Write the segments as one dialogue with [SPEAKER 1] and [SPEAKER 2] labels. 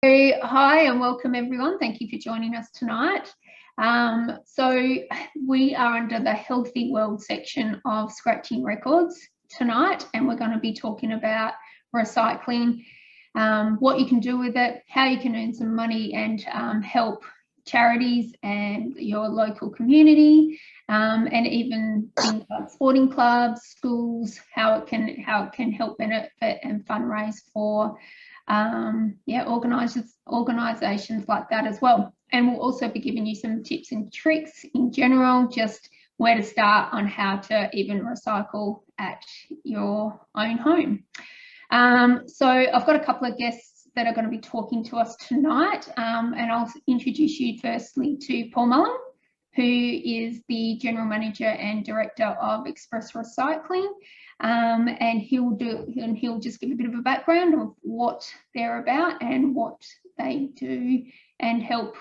[SPEAKER 1] Hi and welcome everyone. Thank you for joining us tonight. So we are under the Healthy World section of Scratching Records tonight, and we're going to be talking about recycling, what you can do with it, how you can earn some money and help charities and your local community, and even things like sporting clubs, schools, how it can help benefit and fundraise for organisations like that as well. And we'll also be giving you some tips and tricks in general, just where to start on how to even recycle at your own home. So I've got a couple of guests that are going to be talking to us tonight, and I'll introduce you firstly to Paul Mullen, who is the General Manager and Director of Express Recycling. And he'll just give a bit of a background of what they're about and what they do, and help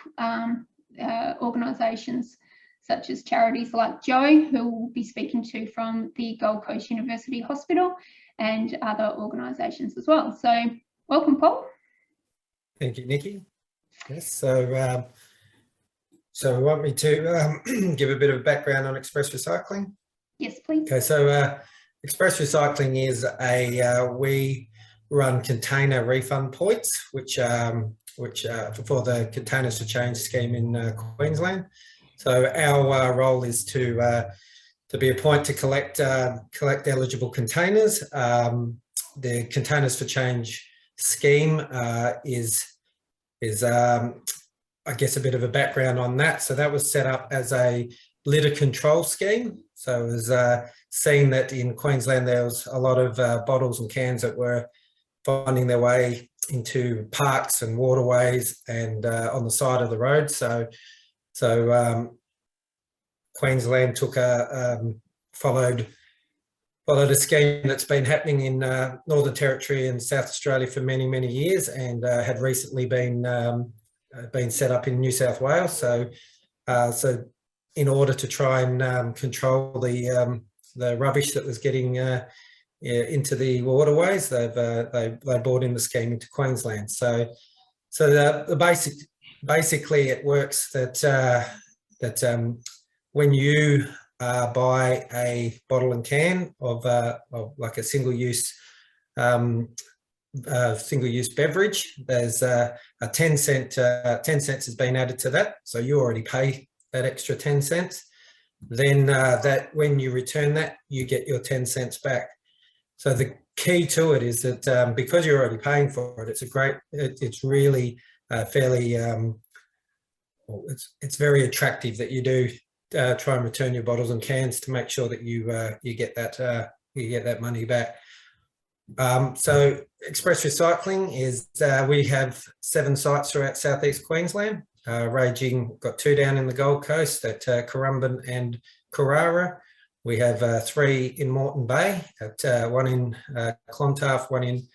[SPEAKER 1] organisations such as charities like Joe, who we'll be speaking to from the Gold Coast University Hospital, and other organisations as well. So welcome, Paul.
[SPEAKER 2] Thank you, Nikki. Yes, so you want me to give a bit of background on Express Recycling?
[SPEAKER 1] Yes, please.
[SPEAKER 2] Okay, so Express Recycling is we run container refund points, which for the Containers for Change scheme in Queensland. So our role is to be a point to collect eligible containers. The Containers for Change scheme is I guess a bit of a background on that. So that was set up as a litter control scheme. So it was seen that in Queensland there was a lot of bottles and cans that were finding their way into parks and waterways and on the side of the road. So Queensland took followed a scheme that's been happening in Northern Territory and South Australia for many years, and had recently been set up in New South Wales. So in order to try and control the rubbish that was getting into the waterways, they brought in the scheme into Queensland. So basically it works that when you buy a bottle and can of like a single-use beverage, there's a 10 cents has been added to that, so you already pay that extra 10 cents. Then that when you return that, you get your 10 cents back. So the key to it is that because you're already paying for it, it's really fairly it's very attractive that you do try and return your bottles and cans to make sure that you get that money back. So Express Recycling is we have 7 sites throughout southeast Queensland, got 2 down in the Gold Coast at Currumbin and Carrara. We have 3 in Moreton Bay, at 1 in Clontarf, 1 in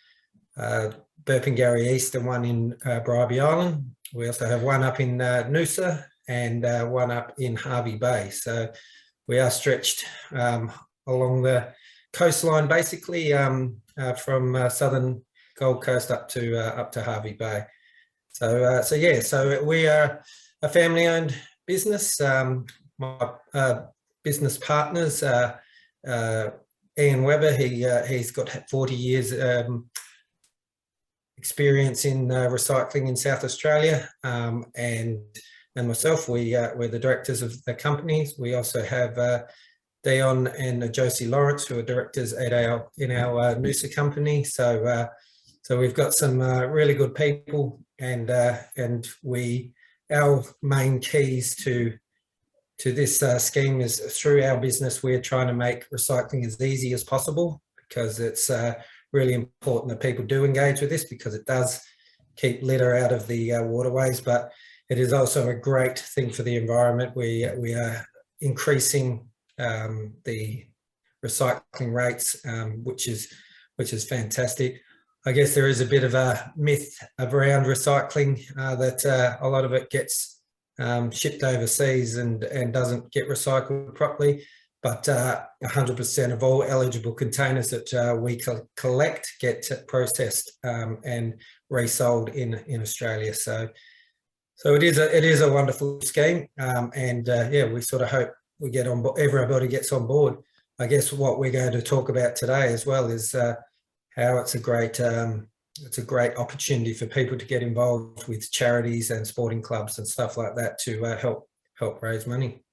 [SPEAKER 2] Burpengary East, and 1 in Bribie Island. We also have 1 up in Noosa and 1 up in Harvey Bay. So we are stretched along the coastline, basically from southern Gold Coast up to Harvey Bay. So we are a family-owned business. My business partners, Ian Webber, he's got 40 years experience in recycling in South Australia, and myself, we're the directors of the companies. We also have Dion and Josie Lawrence, who are directors in our Noosa company. So we've got some really good people, and our main keys to this scheme is through our business. We're trying to make recycling as easy as possible, because it's really important that people do engage with this, because it does keep litter out of the waterways, but it is also a great thing for the environment. We are increasing the recycling rates, which is fantastic. I guess there is a bit of a myth around recycling that a lot of it gets shipped overseas and doesn't get recycled properly. but 100% of all eligible containers that we collect get processed and resold in Australia. So it is a wonderful scheme, and yeah, we sort of hope we get on board, everybody gets on board. I guess what we're going to talk about today as well is how it's a great opportunity for people to get involved with charities and sporting clubs and stuff like that to help raise money.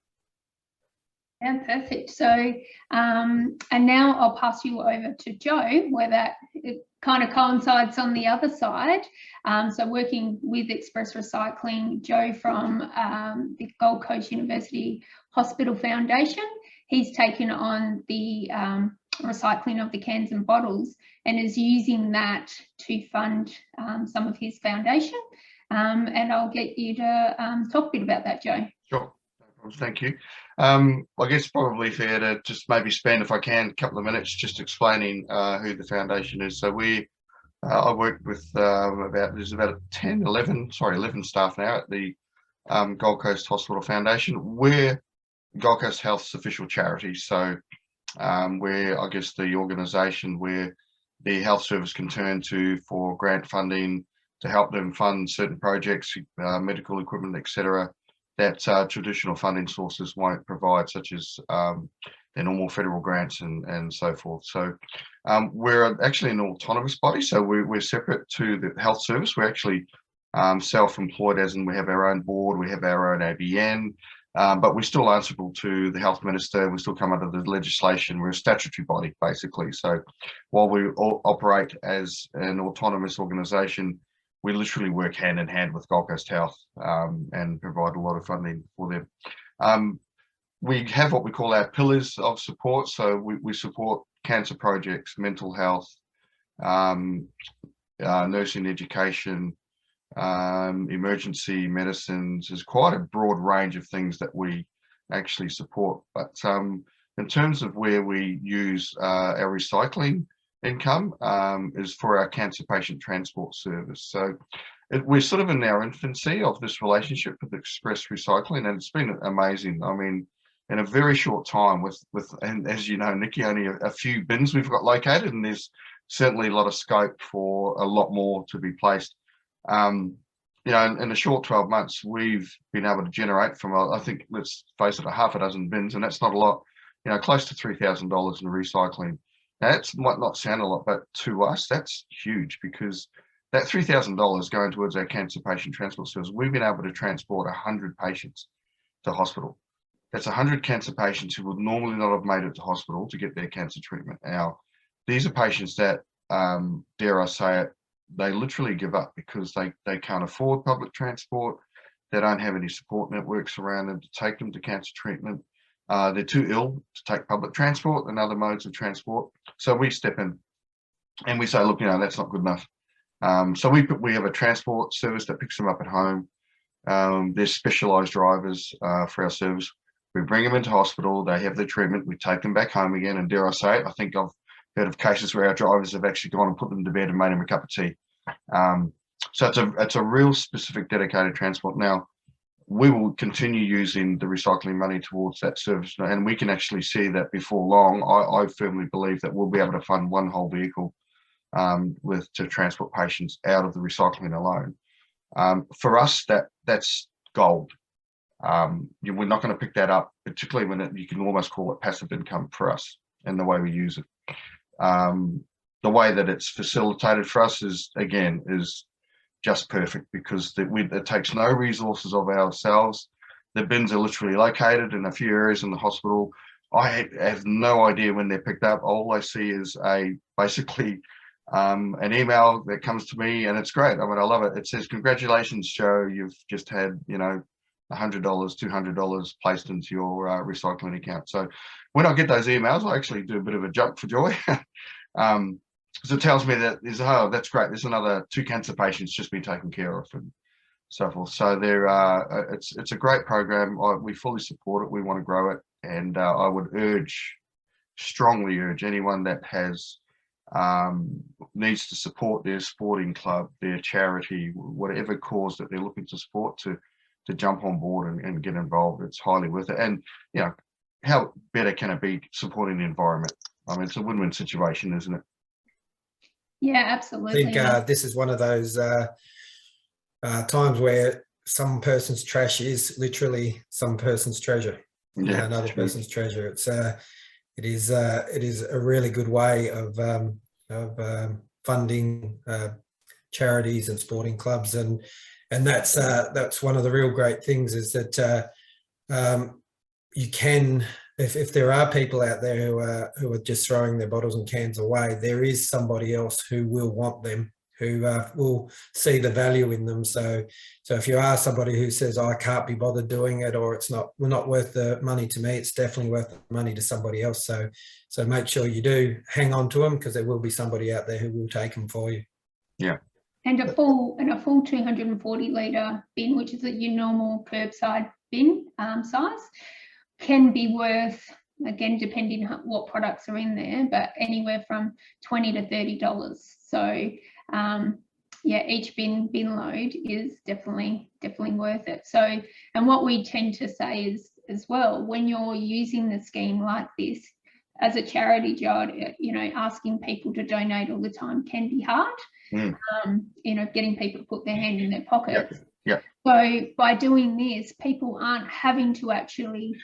[SPEAKER 1] Yeah, perfect. So, and now I'll pass you over to Joe, where that it kind of coincides on the other side. So working with Express Recycling, Joe from the Gold Coast University Hospital Foundation, he's taken on the recycling of the cans and bottles and is using that to fund some of his foundation. And I'll get you to talk a bit about that, Joe.
[SPEAKER 3] Sure. Thank you. I guess probably fair to just maybe spend, if I can, a couple of minutes just explaining who the foundation is. So I work with there's about 11 staff now at the Gold Coast Hospital Foundation. We're Gold Coast Health's official charity. So we're, I guess, the organisation where the health service can turn to for grant funding to help them fund certain projects, medical equipment, etc., that traditional funding sources won't provide, such as their normal federal grants and so forth. So we're actually an autonomous body, so we're separate to the health service. We're actually self-employed, as in we have our own board, we have our own ABN, but we're still answerable to the health minister. We still come under the legislation. We're a statutory body, basically. So while we all operate as an autonomous organisation, we literally work hand in hand with Gold Coast Health and provide a lot of funding for them. We have what we call our pillars of support. So we support cancer projects, mental health, nursing education, emergency medicines. There's quite a broad range of things that we actually support. But in terms of where we use our recycling income is for our cancer patient transport service. So we're sort of in our infancy of this relationship with Express Recycling, and it's been amazing. I mean, in a very short time and as you know, Nikki, only a few bins we've got located, and there's certainly a lot of scope for a lot more to be placed. You know, in a short 12 months, we've been able to generate from, I think, let's face it, a half a dozen bins, and that's not a lot, you know, close to $3,000 in recycling. Now, that might not sound a lot, but to us, that's huge, because that $3,000 going towards our cancer patient transport service, we've been able to transport 100 patients to hospital. That's 100 cancer patients who would normally not have made it to hospital to get their cancer treatment. Now, these are patients that, dare I say it, they literally give up because they can't afford public transport. They don't have any support networks around them to take them to cancer treatment. They're too ill to take public transport and other modes of transport. So we step in and we say, look, you know, that's not good enough. So we have a transport service that picks them up at home. There's specialised drivers for our service. We bring them into hospital, they have their treatment, we take them back home again. And dare I say it, I think I've heard of cases where our drivers have actually gone and put them to bed and made them a cup of tea. So it's a real specific dedicated transport. Now, we will continue using the recycling money towards that service, and we can actually see that before long. I firmly believe that we'll be able to fund one whole vehicle to transport patients out of the recycling alone. For us, that's gold. We're not going to pick that up, particularly when you can almost call it passive income for us and the way we use it. The way that it's facilitated for us is just perfect, because it takes no resources of ourselves. The bins are literally located in a few areas in the hospital. I have no idea when they're picked up. All I see is basically an email that comes to me, and it's great. I mean, I love it. It says, "Congratulations, Joe, you've just had, you know, $100, $200 placed into your recycling account." So when I get those emails, I actually do a bit of a jump for joy. So it tells me that oh, that's great. There's another 2 cancer patients just been taken care of and so forth. So it's a great program. We fully support it. We want to grow it. And I would strongly urge anyone that has needs to support their sporting club, their charity, whatever cause that they're looking to support, to jump on board and get involved. It's highly worth it. And, you know, how better can it be supporting the environment? I mean, it's a win-win situation, isn't it?
[SPEAKER 1] Yeah,
[SPEAKER 2] I
[SPEAKER 1] absolutely.
[SPEAKER 2] think this is one of those times where some person's trash is literally some person's treasure.
[SPEAKER 3] Yeah,
[SPEAKER 2] Another
[SPEAKER 3] true.
[SPEAKER 2] person's treasure. It is a really good way of funding charities and sporting clubs, and that's one of the real great things, is that you can, if there are people out there who are just throwing their bottles and cans away, there is somebody else who will want them, who will see the value in them. So if you are somebody who says, I can't be bothered doing it, or it's not worth the money to me, it's definitely worth the money to somebody else. So make sure you do hang on to them, because there will be somebody out there who will take them for you.
[SPEAKER 3] Yeah.
[SPEAKER 1] And a full 240 litre bin, which is your normal curbside bin size, can be worth, again, depending on what products are in there, but anywhere from $20 to $30. So yeah, each bin load is definitely worth it. So, and what we tend to say is as well, when you're using the scheme like this as a charity job, asking people to donate all the time can be hard. Getting people to put their hand in their pockets.
[SPEAKER 3] Yeah.
[SPEAKER 1] So by doing this, people aren't having to actually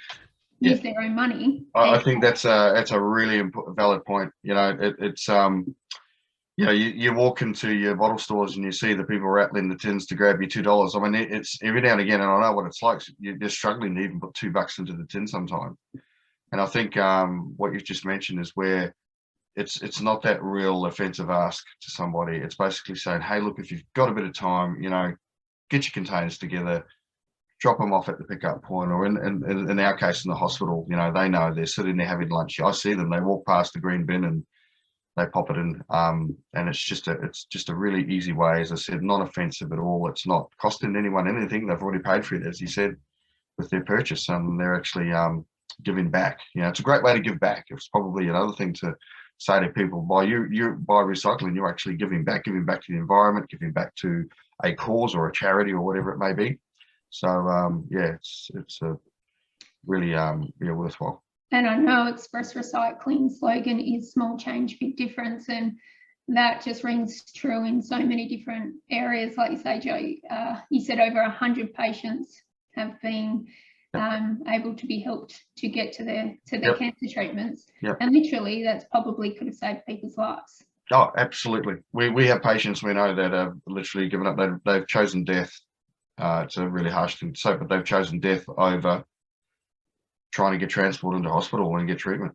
[SPEAKER 1] use their own money.
[SPEAKER 3] I think that's a really valid point. It's you walk into your bottle stores and you see the people rattling the tins to grab you $2. I mean, it's every now and again, and I know what it's like. You're just struggling to even put $2 into the tin sometimes. And I think what you've just mentioned is where it's not that real offensive ask to somebody. It's basically saying, hey, look, if you've got a bit of time, get your containers together, drop them off at the pickup point, or in our case in the hospital. They know they're sitting there having lunch. I see them, they walk past the green bin and they pop it in, and it's just a really easy way, as I said, not offensive at all. It's not costing anyone anything. They've already paid for it, as you said, with their purchase, and they're actually giving back. It's a great way to give back. It's probably another thing to say to people, by recycling, you're actually giving back to the environment, giving back to a cause or a charity or whatever it may be. So it's a really worthwhile.
[SPEAKER 1] And I know Express Recycling slogan is small change, big difference, and that just rings true in so many different areas. Like you say, Joe, you said over 100 patients have been able to be helped to get to their cancer treatments. And literally, that's probably could have saved people's lives.
[SPEAKER 3] Oh, absolutely. We have patients we know that have literally given up. They've chosen death. It's a really harsh thing to say, but they've chosen death over trying to get transported into hospital and get treatment.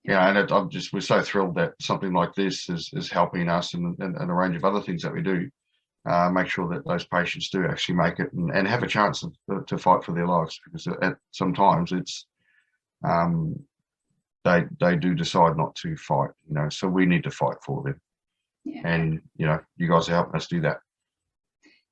[SPEAKER 3] And we're so thrilled that something like this is helping us, and a range of other things that we do, make sure that those patients do actually make it and have a chance to fight for their lives, because sometimes it's they do decide not to fight, so we need to fight for them. And you guys are helping us do that.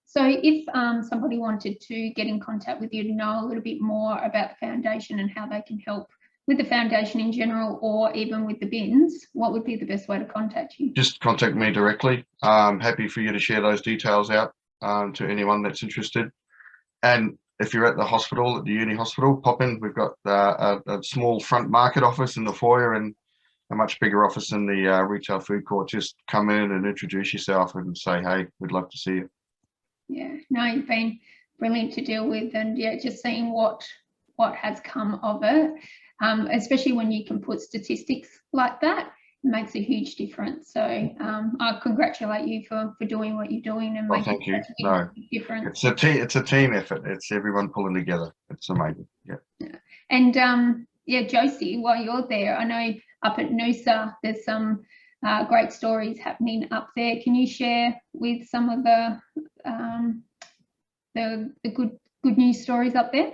[SPEAKER 1] So if somebody wanted to get in contact with you to know a little bit more about the foundation and how they can help with the foundation in general, or even with the bins, what would be the best way to contact you? Just
[SPEAKER 3] contact me directly. I'm happy for you to share those details out to anyone that's interested. And if you're at the hospital, at the uni hospital, pop in. We've got a small front market office in the foyer and a much bigger office in the retail food court. Just come in and introduce yourself and say, hey, we'd love to see you.
[SPEAKER 1] Yeah, no, you've been brilliant to deal with, and just seeing what has come of it, especially when you can put statistics like that, it makes a huge difference. So I congratulate you for doing what you're doing and making
[SPEAKER 3] a big difference. It's a team effort. It's everyone pulling together. It's amazing. Yeah.
[SPEAKER 1] And Josie, while you're there, I know up at Noosa there's some great stories happening up there. Can you share with some of the good news stories up there?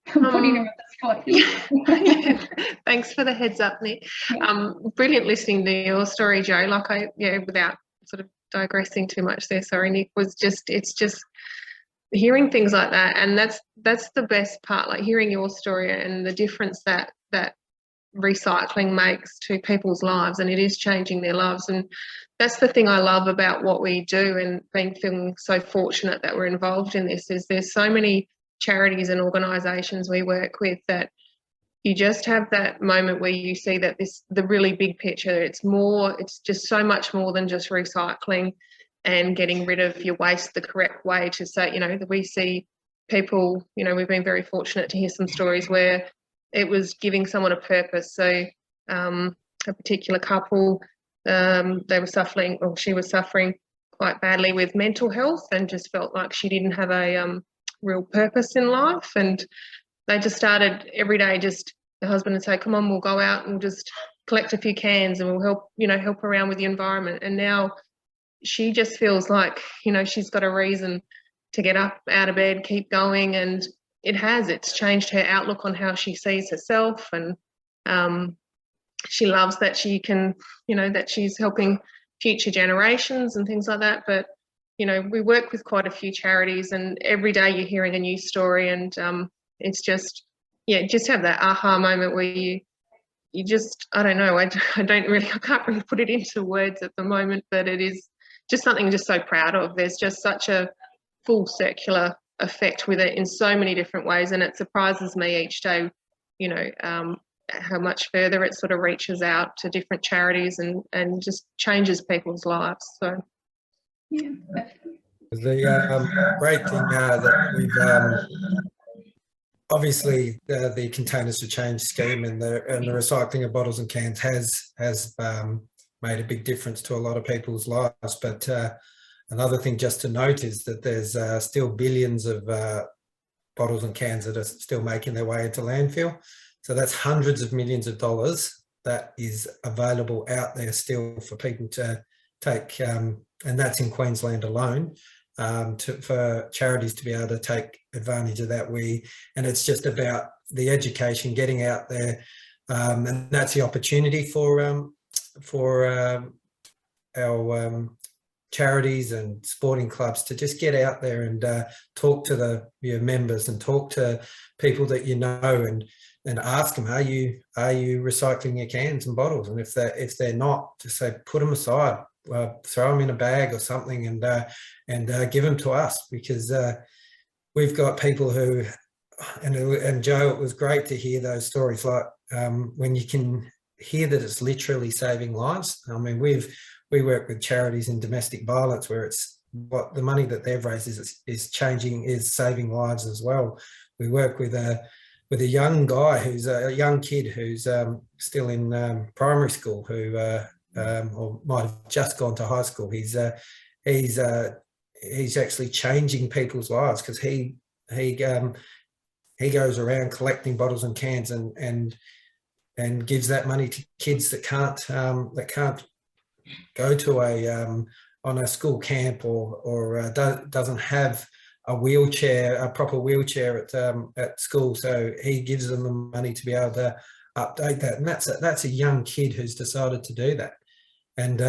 [SPEAKER 1] Putting her on the spot here.
[SPEAKER 4] Thanks for the heads up, Nick. Brilliant listening to your story, Joe. Without sort of digressing too much there, sorry, Nick, it's just hearing things like that, and that's the best part, like hearing your story and the difference that recycling makes to people's lives, and it is changing their lives. And that's the thing I love about what we do, and feeling so fortunate that we're involved in this, is there's so many charities and organisations we work with, that you just have that moment where you see that the really big picture, it's just so much more than just recycling and getting rid of your waste the correct way. To say, that we see people, we've been very fortunate to hear some stories where it was giving someone a purpose. So a particular couple, they were suffering, or she was suffering quite badly with mental health, and just felt like she didn't have a real purpose in life. And they just started every day, just the husband would say, come on, we'll go out and just collect a few cans and we'll help around with the environment. And now she just feels like, she's got a reason to get up out of bed, keep going. And it's changed her outlook on how she sees herself. And she loves that she can, that she's helping future generations and things like that. But, we work with quite a few charities, and every day you're hearing a new story, and it's just, just have that aha moment where you just, I don't know, I can't really put it into words at the moment, but it is just something I'm just so proud of. There's just such a full circular effect with it in so many different ways, and it surprises me each day, how much further it sort of reaches out to different charities and just changes people's lives. So
[SPEAKER 1] yeah.
[SPEAKER 2] The great thing that we've obviously the Containers for Change scheme and the recycling of bottles and cans has made a big difference to a lot of people's lives. But another thing just to note is that there's still billions of bottles and cans that are still making their way into landfill. So that's hundreds of millions of dollars that is available out there still for people to take, and that's in Queensland alone, for charities to be able to take advantage of that. And it's just about the education, getting out there, and that's the opportunity for our charities and sporting clubs to just get out there and talk to your members and talk to people that and ask them, are you recycling your cans and bottles? And if they're not, just say, put them aside, throw them in a bag or something, and give them to us, because we've got people who, and Joe, it was great to hear those stories, like when you can hear that it's literally saving lives. I mean, we work with charities in domestic violence where it's what the money that they've raised is saving lives as well. We work with a young guy who's a young kid who's still in primary school, who or might have just gone to high school. He's actually changing people's lives, because he goes around collecting bottles and cans and gives that money to kids that can't go to on a school camp or doesn't have a proper wheelchair at school. So he gives them the money to be able to update that, and that's a young kid who's decided to do that. And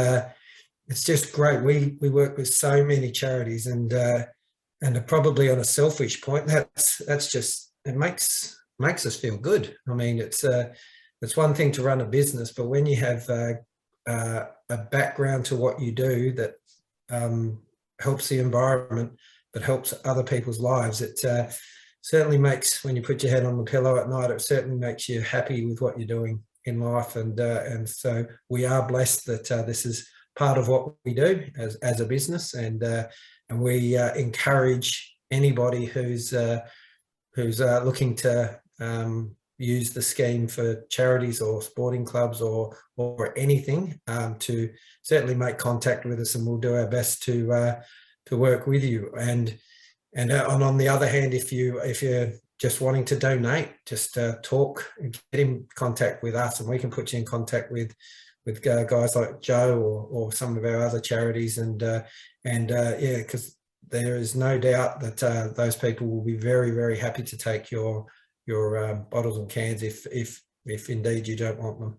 [SPEAKER 2] it's just great. We work with so many charities, and probably on a selfish point, that's just, it makes us feel good. I mean, it's one thing to run a business, but when you have a background to what you do that helps the environment, but helps other people's lives, it certainly makes, when you put your head on the pillow at night, it certainly makes you happy with what you're doing in life. And so we are blessed that this is part of what we do as a business, and we encourage anybody who's looking to use the scheme for charities or sporting clubs or anything, to certainly make contact with us, and we'll do our best to work with you. And on the other hand, if you're just wanting to donate, just talk and get in contact with us, and we can put you in contact with guys like Joe or some of our other charities, and yeah, because there is no doubt that those people will be very, very happy to take your bottles and cans if indeed you don't want them.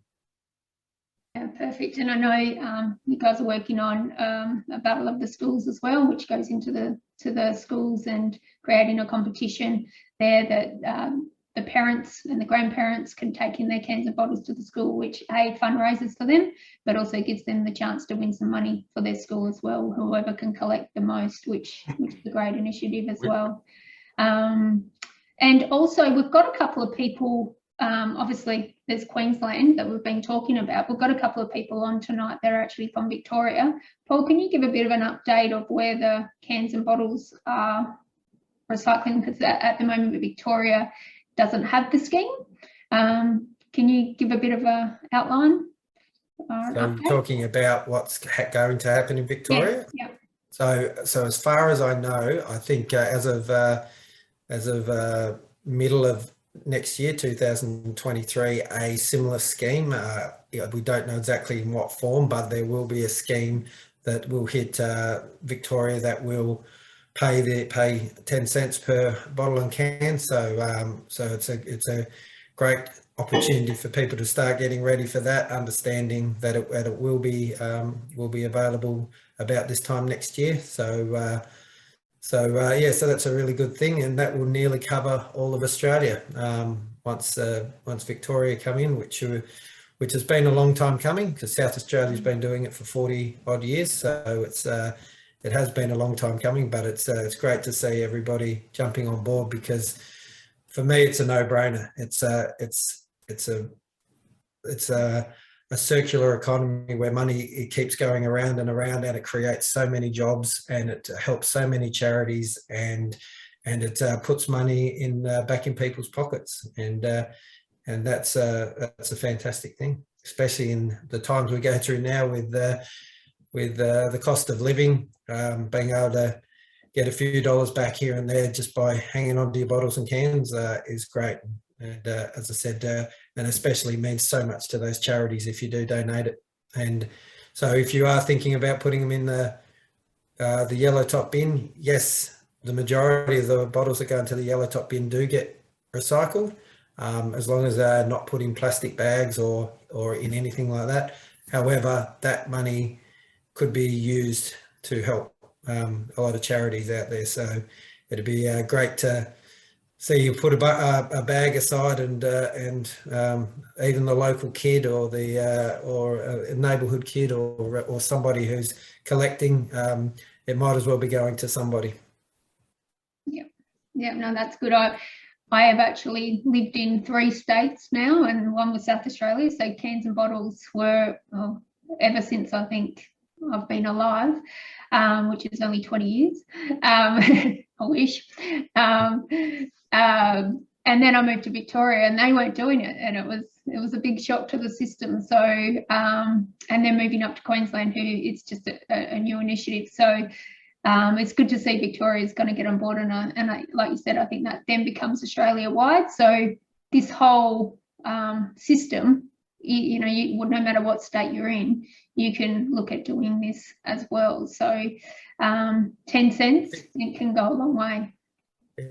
[SPEAKER 1] Yeah, perfect. And I know you guys are working on a Battle of the Schools as well, which goes into the schools and creating a competition there that the parents and the grandparents can take in their cans and bottles to the school, which fundraises for them, but also gives them the chance to win some money for their school as well, whoever can collect the most, which is a great initiative as well. And also we've got a couple of people, obviously there's Queensland that we've been talking about. We've got a couple of people on tonight that are actually from Victoria. Paul, can you give a bit of an update of where the cans and bottles are recycling? Because at the moment Victoria doesn't have the scheme. Can you give a bit of a outline?
[SPEAKER 2] So you're talking about what's going to happen in Victoria?
[SPEAKER 1] Yeah.
[SPEAKER 2] So as far as I know, I think as of middle of next year, 2023, a similar scheme. We don't know exactly in what form, but there will be a scheme that will hit Victoria that will pay 10 cents per bottle and can. So it's a great opportunity for people to start getting ready for that, understanding that it will be available about this time next year. So that's a really good thing, and that will nearly cover all of Australia once Victoria come in, which has been a long time coming, because South Australia's been doing it for 40 odd years. So it has been a long time coming, but it's great to see everybody jumping on board, because for me it's a no-brainer. It's a circular economy where it keeps going around and around, and it creates so many jobs, and it helps so many charities, and it puts money back in people's pockets, and that's a fantastic thing, especially in the times we go through now with the cost of living. Being able to get a few dollars back here and there just by hanging on to your bottles and cans is great. And as I said, and especially means so much to those charities if you do donate it. And so if you are thinking about putting them in the yellow top bin, yes, the majority of the bottles that go into the yellow top bin do get recycled, as long as they're not put in plastic bags or in anything like that. However, that money could be used to help a lot of charities out there. So it'd be great to see you put a bag aside, and even the local kid or a neighbourhood kid or somebody who's collecting, it might as well be going to somebody.
[SPEAKER 1] Yeah, no, that's good. I have actually lived in 3 states now, and one was South Australia. So cans and bottles were ever since I think I've been alive, which is only 20 years. I wish. And then I moved to Victoria, and they weren't doing it, and it was a big shock to the system. So and then moving up to Queensland, it's just a new initiative. So it's good to see Victoria is going to get on board, and like you said, I think that then becomes Australia wide. So this whole system, no matter what state you're in, you can look at doing this as well. So 10 cents, it can go a long way.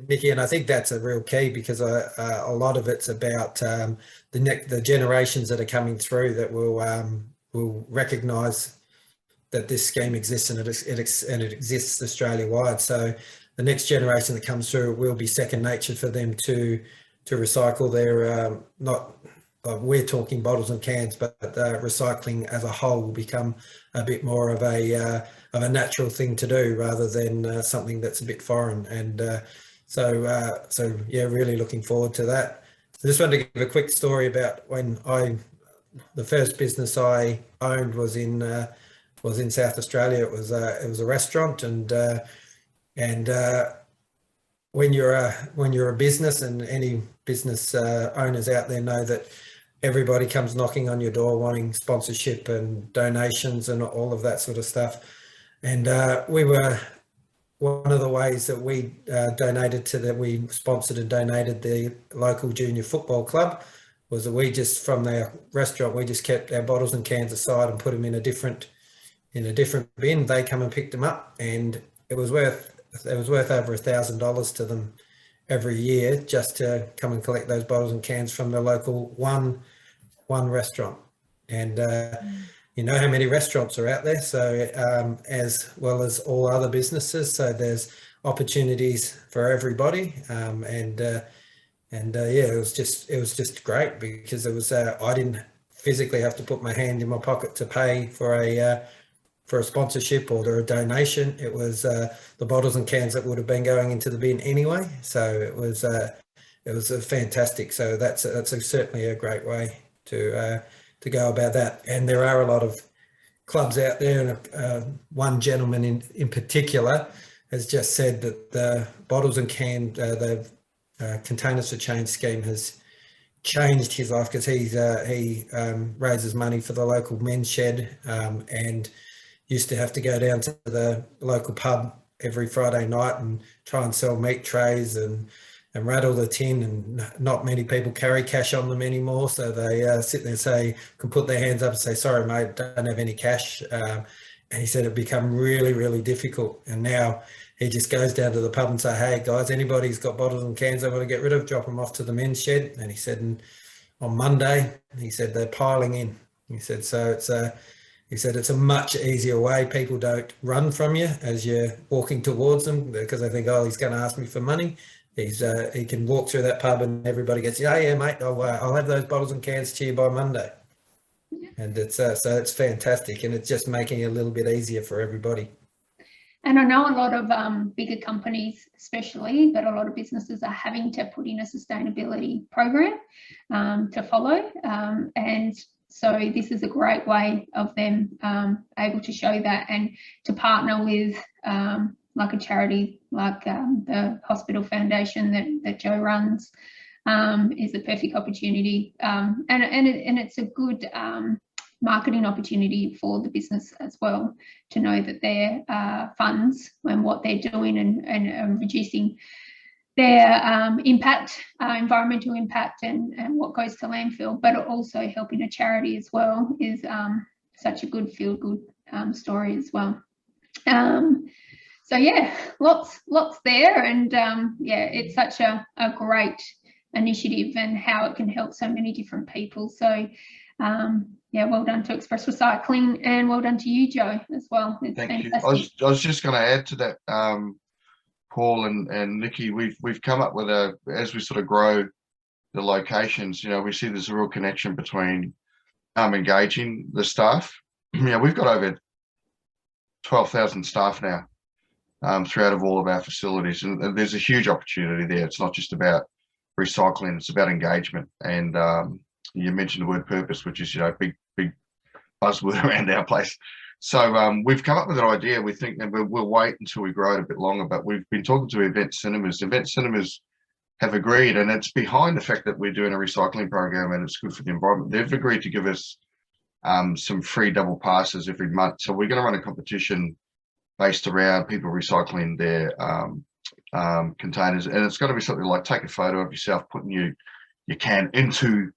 [SPEAKER 2] Nikki, and I think that's a real key, because a lot of it's about the generations that are coming through that will recognise that this scheme exists, and it exists Australia wide. So the next generation that comes through, it will be second nature for them to recycle their we're talking bottles and cans, but recycling as a whole will become a bit more of a natural thing to do, rather than something that's a bit foreign. And so yeah, really looking forward to that. I just wanted to give a quick story about when the first business I owned was in South Australia. It was a restaurant, and when you're a business, and any business owners out there know that everybody comes knocking on your door wanting sponsorship and donations and all of that sort of stuff. And we were, one of the ways that we we sponsored and donated the local junior football club was that we just, from their restaurant, we just kept our bottles and cans aside and put them in a different bin. They come and picked them up, and it was worth over $1,000 to them every year just to come and collect those bottles and cans from the local one restaurant. And you know how many restaurants are out there, so as well as all other businesses. So there's opportunities for everybody, and yeah, it was just great, because it was I didn't physically have to put my hand in my pocket to pay for a sponsorship or a donation. It was the bottles and cans that would have been going into the bin anyway. So it was it was fantastic. So that's certainly a great way to go about that. And there are a lot of clubs out there, and one gentleman in particular has just said that the bottles and cans, the containers for change scheme has changed his life, because he raises money for the local men's shed, and used to have to go down to the local pub every Friday night and try and sell meat trays and rattle the tin, and not many people carry cash on them anymore, so they sit there and say, can put their hands up and say, sorry mate, don't have any cash. And he said it become really, really difficult, and now he just goes down to the pub and say, hey guys, anybody's got bottles and cans I want to get rid of, drop them off to the men's shed. And he said on Monday, he said they're piling in. He said, so he said it's a much easier way. People don't run from you as you're walking towards them because they think, oh, he's going to ask me for money. He can walk through that pub and everybody gets, oh yeah mate, I'll have those bottles and cans to you by Monday. And it's so it's fantastic, and it's just making it a little bit easier for everybody.
[SPEAKER 1] And I know a lot of bigger companies especially, but a lot of businesses are having to put in a sustainability program to follow. And so this is a great way of them able to show that, and to partner with like a charity like the Hospital Foundation that Joe runs is a perfect opportunity. And it's a good marketing opportunity for the business as well, to know that their funds and what they're doing and reducing their impact, environmental impact, and what goes to landfill, but also helping a charity as well is such a good feel-good story as well. So yeah, lots there, and yeah, it's such a great initiative and how it can help so many different people. So yeah, well done to Express Recycling, and well done to you, Joe, as well. It's
[SPEAKER 3] Thank
[SPEAKER 1] fantastic.
[SPEAKER 3] you. I was just going to add to that, Paul and Nikki. We've come up with as we sort of grow the locations, we see there's a real connection between engaging the staff. We've got over 12,000 staff now throughout all of our facilities, and there's a huge opportunity there. It's not just about recycling; it's about engagement. And you mentioned the word purpose, which is big buzzword around our place. So we've come up with an idea. We think that we'll wait until we grow it a bit longer, but we've been talking to Event Cinemas. Event Cinemas have agreed, and it's behind the fact that we're doing a recycling program and it's good for the environment. They've agreed to give us some free double passes every month. So we're going to run a competition based around people recycling their containers, and it's going to be something like take a photo of yourself putting your can into,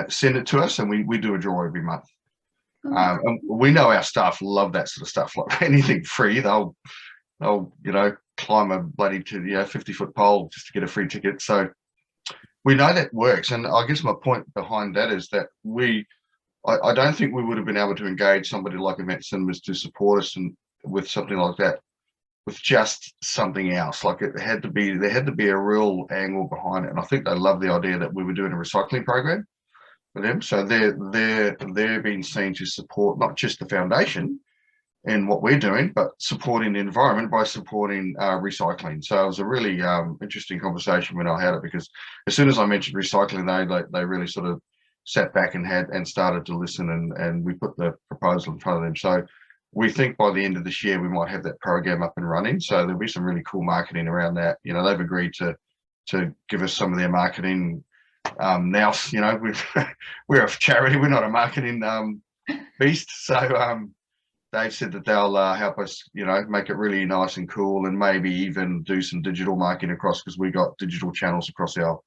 [SPEAKER 3] send it to us, and we do a draw every month. And we know our staff love that sort of stuff. Like anything free, they'll climb a bloody 50-foot pole just to get a free ticket. So we know that works. And I guess my point behind that is that I don't think we would have been able to engage somebody like Event Cinemas to support us with something like that with just something else. Like there had to be a real angle behind it. And I think they love the idea that we were doing a recycling program for them. So they're being seen to support not just the foundation and what we're doing, but supporting the environment by supporting recycling. So it was a really interesting conversation when I had it, because as soon as I mentioned recycling, they really sort of sat back and started to listen, and we put the proposal in front of them. So we think by the end of this year we might have that program up and running. So there'll be some really cool marketing around that. They've agreed to give us some of their marketing. Now, we're a charity, we're not a marketing beast. So they've said that they'll help us, make it really nice and cool, and maybe even do some digital marketing across, because we got digital channels across our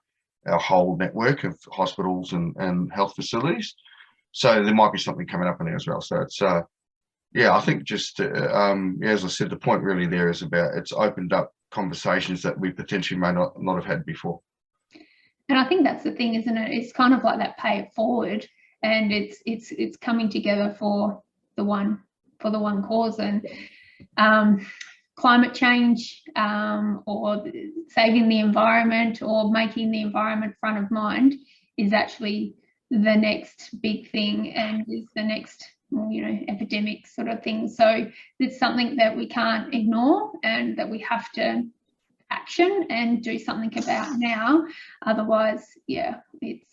[SPEAKER 3] whole network of hospitals and health facilities. So there might be something coming up in there as well. So it's I think just as I said, the point really there is about it's opened up conversations that we potentially may not have had before.
[SPEAKER 1] And I think that's the thing, isn't it? It's kind of like that pay it forward, and it's coming together for the one cause. And climate change, or saving the environment, or making the environment front of mind is actually the next big thing, and is the next epidemic sort of thing. So it's something that we can't ignore, and that we have to action and do something about now. Otherwise, yeah, it's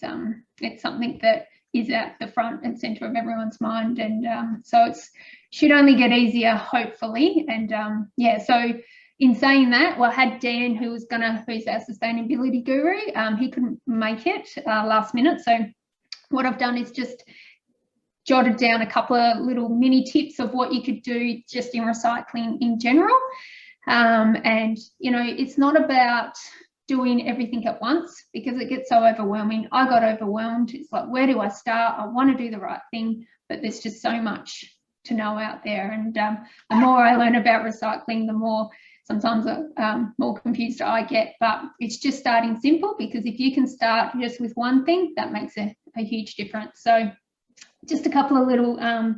[SPEAKER 1] something that is at the front and center of everyone's mind, and so it should only get easier, hopefully. And yeah, so in saying that, well, I had Dan, who's our sustainability guru. He couldn't make it last minute, so what I've done is just jotted down a couple of little mini tips of what you could do just in recycling in general. And it's not about doing everything at once, because it gets so overwhelming. I got overwhelmed. It's like, where do I start? I want to do the right thing, but there's just so much to know out there. And the more I learn about recycling, the more sometimes more confused I get. But it's just starting simple, because if you can start just with one thing, that makes a huge difference. So just a couple of little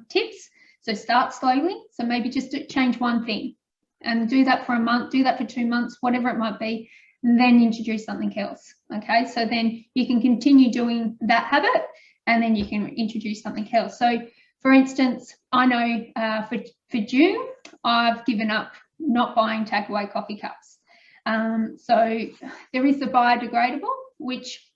[SPEAKER 1] tips. So start slowly. So maybe just change one thing and do that for a month, do that for 2 months, whatever it might be, and then introduce something else. Okay, so then you can continue doing that habit, and then you can introduce something else. So for instance, I know for June, I've given up not buying takeaway coffee cups. So there is the biodegradable, which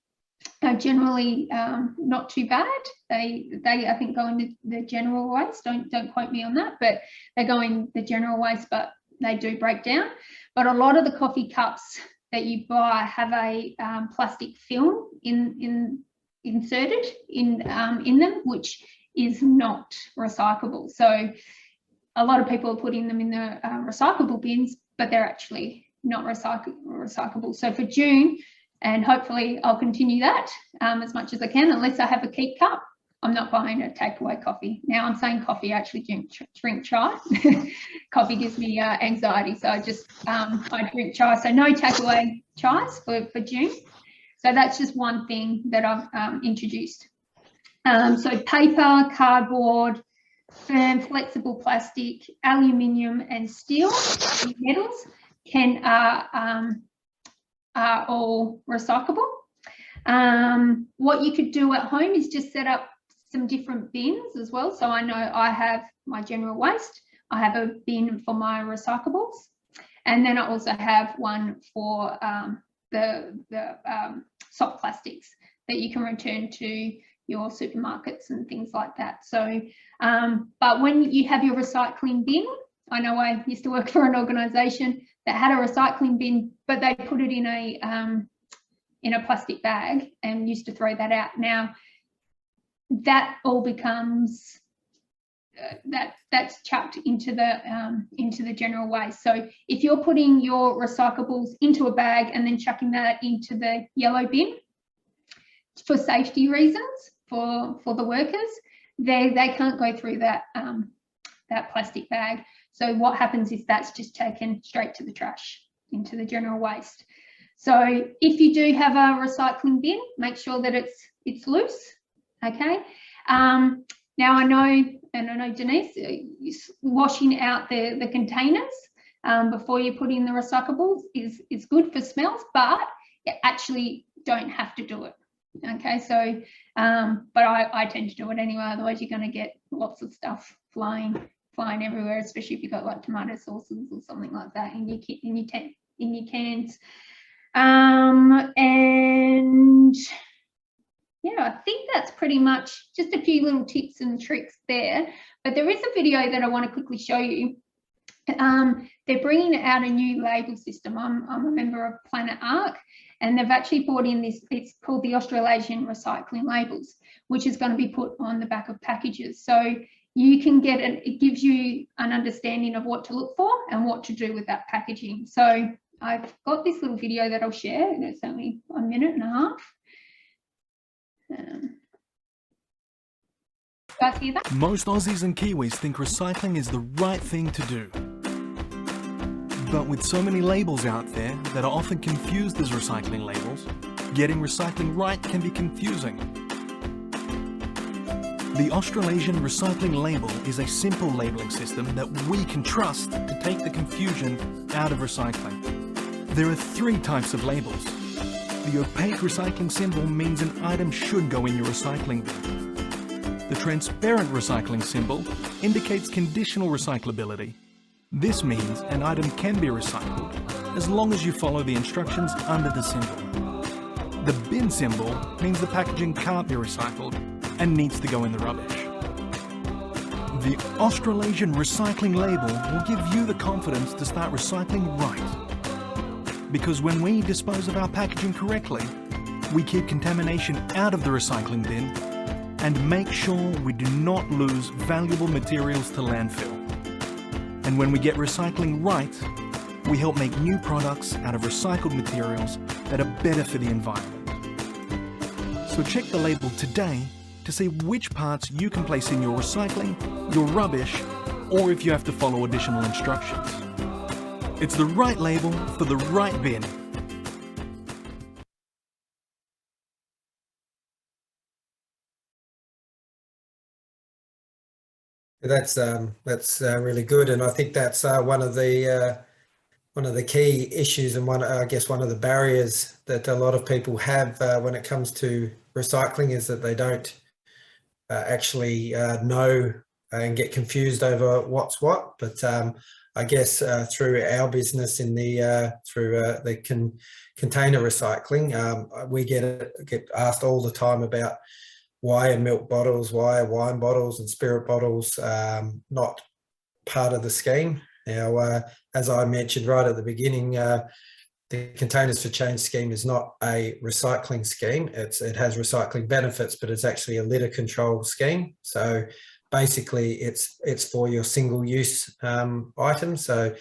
[SPEAKER 1] are generally not too bad. They I think go in the general waste. Don't quote me on that, but they go in the general waste, but they do break down. But a lot of the coffee cups that you buy have a plastic film inserted in them, which is not recyclable. So a lot of people are putting them in the recyclable bins, but they're actually not recyclable. So for June, and hopefully I'll continue that as much as I can, unless I have a keep cup, I'm not buying a takeaway coffee. Now I'm saying coffee, I actually drink chai. Coffee gives me anxiety, so I drink chai. So no takeaway chais for June. So that's just one thing that I've introduced. So paper, cardboard, firm, flexible plastic, aluminium and steel metals are all recyclable. What you could do at home is just set up some different bins as well. So I know I have my general waste, I have a bin for my recyclables, and then I also have one for the soft plastics that you can return to your supermarkets and things like that. So but when you have your recycling bin, I know I used to work for an organisation that had a recycling bin, but they put it in a plastic bag and used to throw that out. Now that all becomes that's chucked into the general waste. So if you're putting your recyclables into a bag and then chucking that into the yellow bin for safety reasons for the workers, they can't go through that plastic bag. So what happens is that's just taken straight to the trash, into the general waste. So if you do have a recycling bin, make sure that it's loose, okay? Now I know Denise, washing out the containers before you put in the recyclables is good for smells, but you actually don't have to do it. Okay, so but I tend to do it anyway, otherwise you're going to get lots of stuff flying everywhere, especially if you've got like tomato sauces or something like that in your cans. And yeah, I think that's pretty much just a few little tips and tricks there. But there is a video that I want to quickly show you. They're bringing out a new label system. I'm a member of Planet Arc, and they've actually brought in this, it's called the Australasian Recycling Labels, which is going to be put on the back of packages. So you can get it gives you an understanding of what to look for and what to do with that packaging. So I've got this little video that I'll share, and it's only 1.5 minutes. Guys hear that?
[SPEAKER 5] Most Aussies and Kiwis think recycling is the right thing to do. But with so many labels out there that are often confused as recycling labels, getting recycling right can be confusing. The Australasian Recycling Label is a simple labelling system that we can trust to take the confusion out of recycling. There are 3 types of labels. The opaque recycling symbol means an item should go in your recycling bin. The transparent recycling symbol indicates conditional recyclability. This means an item can be recycled, as long as you follow the instructions under the symbol. The bin symbol means the packaging can't be recycled and needs to go in the rubbish. The Australasian recycling label will give you the confidence to start recycling right. Because when we dispose of our packaging correctly, we keep contamination out of the recycling bin and make sure we do not lose valuable materials to landfill. And when we get recycling right, we help make new products out of recycled materials that are better for the environment. So check the label today to see which parts you can place in your recycling, your rubbish, or if you have to follow additional instructions. It's the right label for the right bin.
[SPEAKER 2] That's really good, and I think that's one of the key issues, and I guess one of the barriers that a lot of people have when it comes to recycling is that they don't actually know and get confused over what's what. But I guess through our business in the container recycling, we get asked all the time about why are milk bottles, why are wine bottles and spirit bottles not part of the scheme. Now, as I mentioned right at the beginning, the Containers for Change scheme is not a recycling scheme. It has recycling benefits, but it's actually a litter control scheme. So basically, it's for your single-use items. So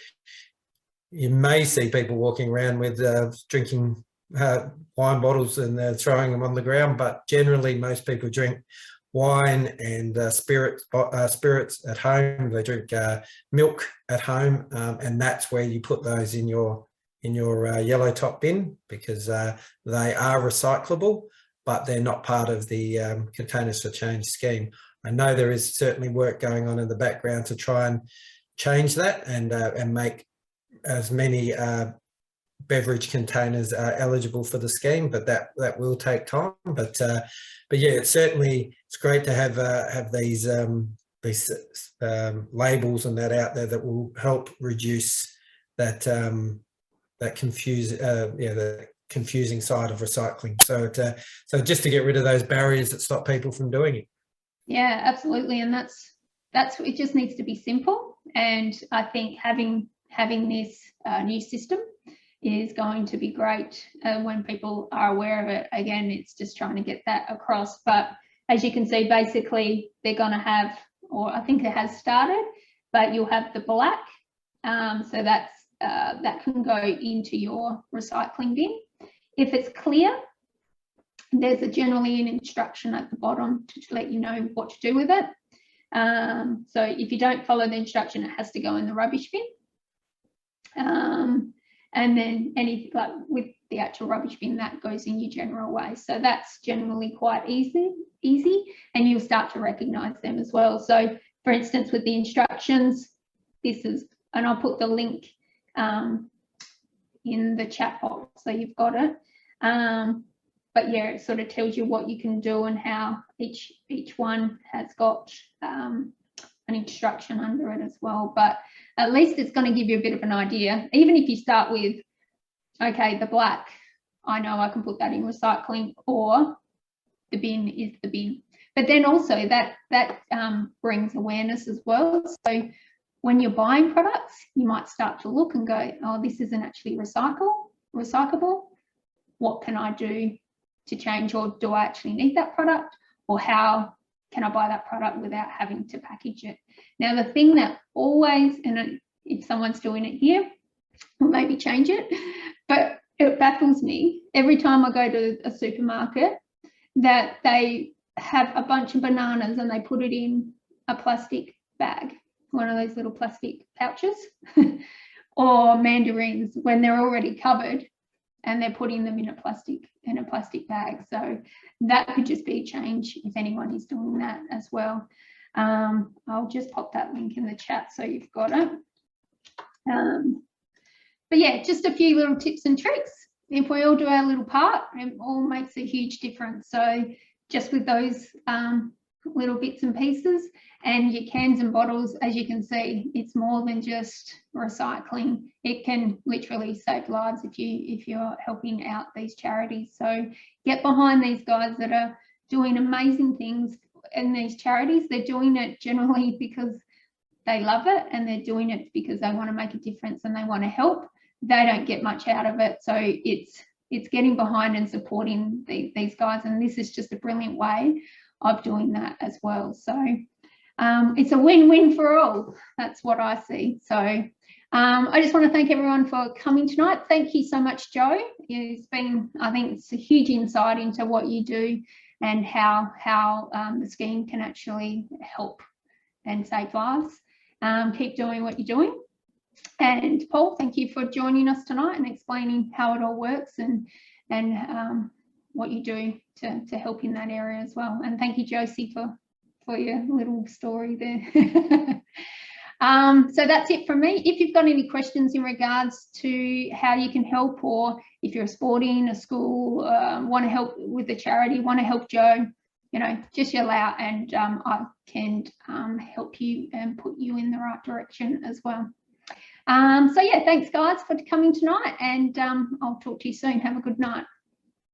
[SPEAKER 2] you may see people walking around with drinking wine bottles and they're throwing them on the ground, but generally most people drink wine and spirits at home. They drink milk at home, and that's where you put those in your yellow top bin, because they are recyclable, but they're not part of the Containers for Change scheme. I know there is certainly work going on in the background to try and change that and make as many beverage containers are eligible for the scheme, but that will take time. But yeah, it's great to have these labels and that out there that will help reduce that the confusing side of recycling. So just to get rid of those barriers that stop people from doing it.
[SPEAKER 1] Yeah, absolutely, and that's it. Just needs to be simple, and I think having this new system is going to be great when people are aware of it. Again, it's just trying to get that across. But as you can see, basically they're going to have, or I think it has started, but you'll have the black. So that can go into your recycling bin. If it's clear, there's generally an instruction at the bottom to let you know what to do with it. So if you don't follow the instruction, it has to go in the rubbish bin. And then anything like with the actual rubbish bin, that goes in your general waste. So that's generally quite easy, and you'll start to recognise them as well. So for instance, with the instructions, and I'll put the link in the chat box so you've got it. But yeah, it sort of tells you what you can do and how each one has got an instruction under it as well. But at least it's going to give you a bit of an idea. Even if you start with, okay, the black, I know I can put that in recycling, or the bin is the bin. But then also that brings awareness as well. So when you're buying products, you might start to look and go, oh, this isn't actually recyclable. What can I do to change, or do I actually need that product, or how can I buy that product without having to package it? Now, the thing that always, and if someone's doing it here, we'll maybe change it, but it baffles me every time I go to a supermarket that they have a bunch of bananas and they put it in a plastic bag, one of those little plastic pouches, or mandarins when they're already covered and they're putting them in a plastic bag. So that could just be a change if anyone is doing that as well. I'll just pop that link in the chat so you've got it. But yeah, just a few little tips and tricks. If we all do our little part, it all makes a huge difference. So just with those little bits and pieces. And your cans and bottles, as you can see, it's more than just recycling. It can literally save lives if you're helping out these charities. So get behind these guys that are doing amazing things in these charities. They're doing it generally because they love it, and they're doing it because they want to make a difference and they want to help. They don't get much out of it, so it's getting behind and supporting these guys, and this is just a brilliant way of doing that as well. So it's a win-win for all. That's what I see. So I just want to thank everyone for coming tonight. Thank you so much, Joe. It's been, I think it's a huge insight into what you do and how the scheme can actually help and save lives. Keep doing what you're doing. And Paul, thank you for joining us tonight and explaining how it all works and what you do to help in that area as well. And thank you, Josie, for your little story there. So that's it from me. If you've got any questions in regards to how you can help, or if you're a sporting, a school, want to help with the charity, want to help Joe, you know, just yell out and I can help you and put you in the right direction as well. So yeah, thanks guys for coming tonight, and I'll talk to you soon. Have a good night.